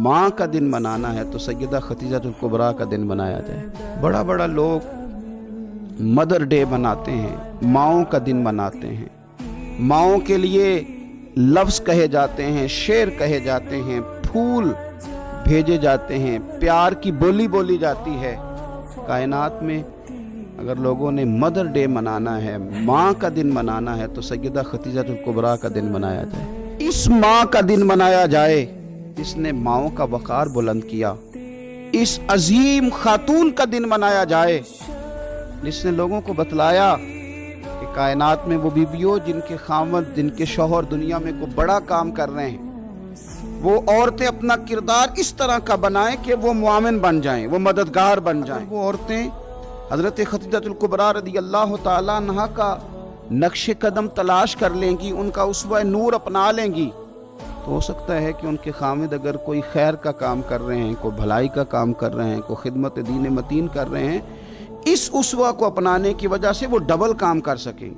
माँ का दिन मनाना है तो सैयदा खदीजातुल कुबरा का दिन मनाया जाए। बड़ा बड़ा लोग मदर डे मनाते हैं, माँओं का दिन मनाते हैं। माँओं के लिए लफ्ज़ कहे जाते हैं, शेर कहे जाते हैं, फूल भेजे जाते हैं, प्यार की बोली बोली जाती है। कायनात में अगर लोगों ने मदर डे मनाना है, माँ का दिन मनाना है तो सैयदा खदीजातुल कुबरा का दिन मनाया जाए। इस माँ का दिन मनाया जाए जिसने माँओं का वक़ार बुलंद किया। इस अजीम खातून का दिन मनाया जाए जिसने लोगों को बतलाया कि कायनात में वो बीबियों जिनके खामद, जिनके शौहर दुनिया में को बड़ा काम कर रहे हैं, वो औरतें अपना किरदार इस तरह का बनाएं कि वो मुआमिन बन जाएं, वो मददगार बन जाएं। वो औरतें हज़रत खदीजातुल कुबरा रज़ी अल्लाह ताला अन्हा का नक्श कदम तलाश कर लेंगी, उनका उसवा नूर अपना लेंगी, तो हो सकता है कि उनके खामिद अगर कोई खैर का काम कर रहे हैं, कोई भलाई का काम कर रहे हैं, कोई खिदमत दीन मतीन कर रहे हैं, इस उसवा को अपनाने की वजह से वो डबल काम कर सकेंगे।